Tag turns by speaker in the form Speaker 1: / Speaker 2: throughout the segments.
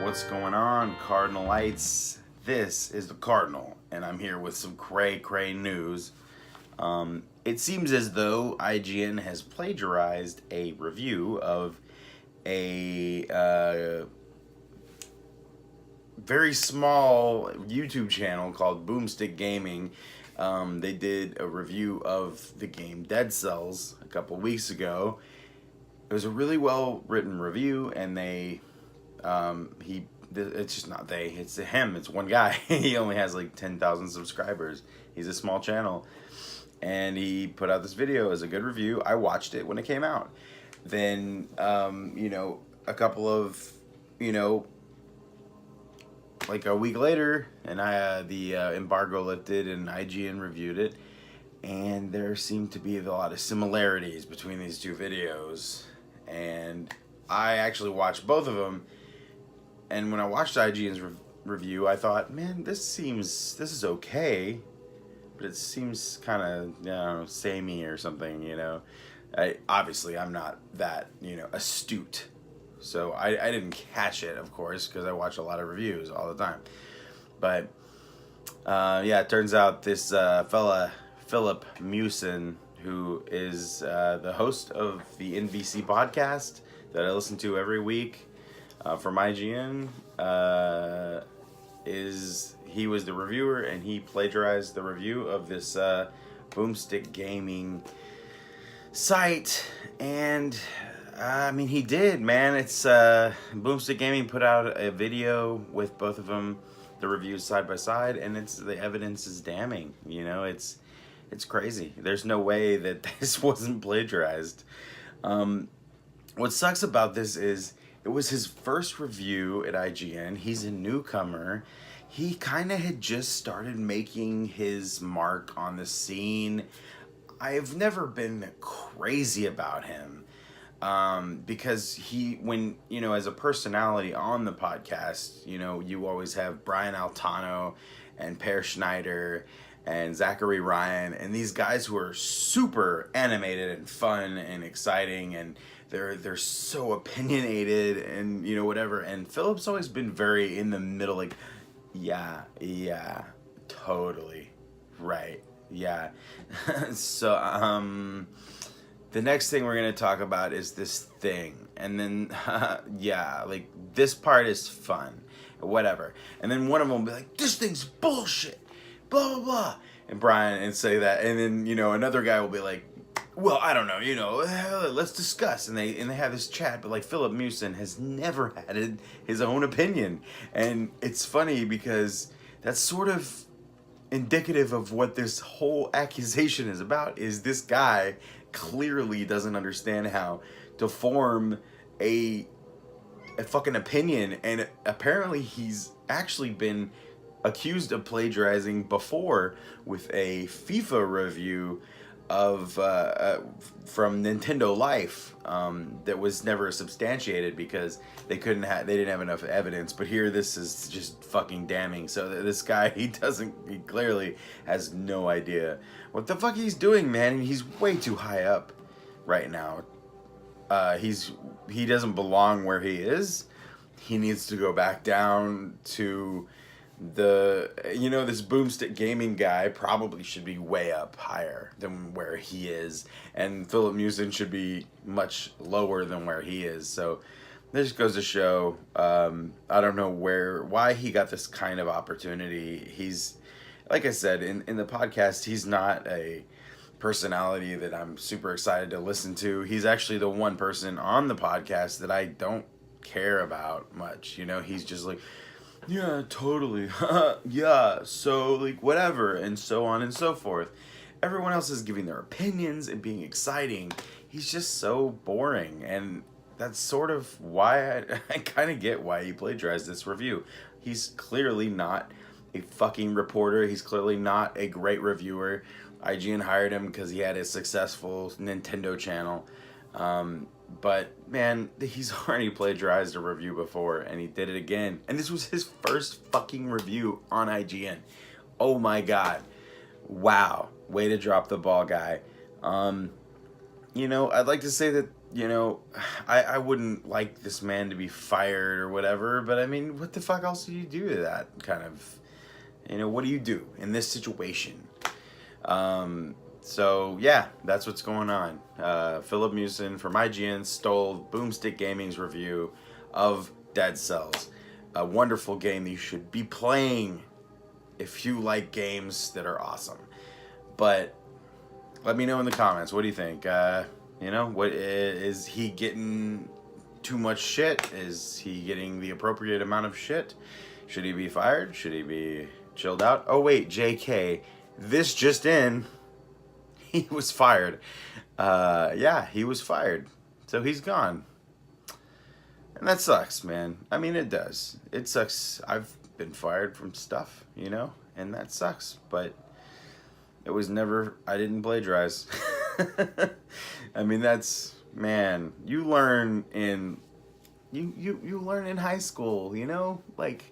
Speaker 1: What's going on, Cardinalites? This is the Cardinal, and I'm here with some cray news. It seems as though IGN has plagiarized a review of a very small YouTube channel called Boomstick Gaming. They did a review of the game Dead Cells a couple weeks ago. It was a really well written review, and it's just not they, it's him, it's one guy. He only has like 10,000 subscribers. He's a small channel, and he put out this video as a good review. I watched it when it came out. Then a couple of like a week later, and the embargo lifted, and IGN reviewed it, and there seemed to be a lot of similarities between these two videos. And I actually watched both of them, and when I watched IGN's review, I thought, man, this is okay, but it seems kind of samey or something. I'm not that astute, so I didn't catch it, of course, because I watch a lot of reviews all the time. But it turns out this fella Philip Mewson, who is the host of the NVC podcast that I listen to every week from IGN, he was the reviewer, and he plagiarized the review of this Boomstick Gaming site. And I mean, he did, man. It's Boomstick Gaming put out a video with both of them, the reviews side by side, and the evidence is damning. It's crazy. There's no way that this wasn't plagiarized. What sucks about this is it was his first review at IGN. He's a newcomer. He kind of had just started making his mark on the scene. I've never been crazy about him because as a personality on the podcast, you always have Brian Altano and Per Schneider and Zachary Ryan, and these guys who are super animated and fun and exciting, and they're so opinionated and whatever. And Philip's always been very in the middle, like, yeah, totally, right, yeah. So the next thing we're gonna talk about is this thing, and then like, this part is fun, whatever. And then one of them will be like, this thing's bullshit, blah blah blah, and Brian say that, and then another guy will be like, well, I don't know, let's discuss, and they have this chat. But like, Philip Mewson has never had his own opinion, and it's funny because that's sort of indicative of what this whole accusation is about. Is this guy clearly doesn't understand how to form a fucking opinion, and apparently he's actually been accused of plagiarizing before with a FIFA review of from Nintendo Life that was never substantiated because they didn't have enough evidence. But here, this is just fucking damning. So this guy, he clearly has no idea what the fuck he's doing, man. He's way too high up right now. He doesn't belong where he is. He needs to go back down to this Boomstick Gaming guy probably should be way up higher than where he is, and Philip Mewson should be much lower than where he is. So this goes to show, I don't know why he got this kind of opportunity. He's, like I said in the podcast, he's not a personality that I'm super excited to listen to. He's actually the one person on the podcast that I don't care about much. He's just like, yeah, totally, yeah, so, like, whatever, and so on and so forth. Everyone else is giving their opinions and being exciting. He's just so boring, and that's sort of why I kind of get why he plagiarized this review. He's clearly not a fucking reporter. He's clearly not a great reviewer. IGN hired him because he had a successful Nintendo channel. But man, he's already plagiarized a review before, and he did it again. And this was his first fucking review on IGN. Oh my god. Wow. Way to drop the ball, guy. I'd like to say that you know, I wouldn't like this man to be fired or whatever, but I mean, what the fuck else do you do to that kind of, you know, what do you do in this situation? So yeah, that's what's going on. Philip Mewson from IGN stole Boomstick Gaming's review of Dead Cells, a wonderful game that you should be playing if you like games that are awesome. But let me know in the comments, what do you think? You know, what is he getting too much shit? Is he getting the appropriate amount of shit? Should he be fired? Should he be chilled out? Oh wait, JK, this just in, he was fired. Yeah, he was fired. So he's gone. And that sucks, man. I mean, it does. It sucks. I've been fired from stuff, you know, and that sucks. But it was never, I didn't plagiarize. I mean, that's, man, you learn in, you learn in high school, you know, like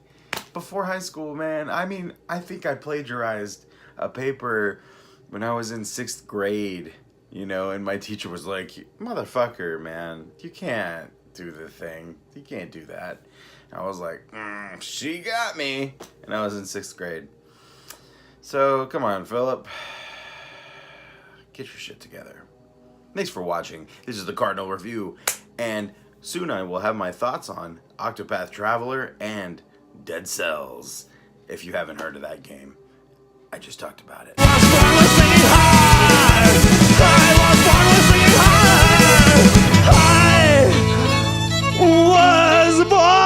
Speaker 1: before high school, man. I mean, I think I plagiarized a paper when I was in 6th grade, you know, and my teacher was like, motherfucker, man, you can't do the thing. You can't do that. And I was like, she got me. And I was in 6th grade. So, come on, Philip. Get your shit together. Thanks for watching. This is the Cardinal Review. And soon I will have my thoughts on Octopath Traveler and Dead Cells. If you haven't heard of that game, I just talked about it.
Speaker 2: I was born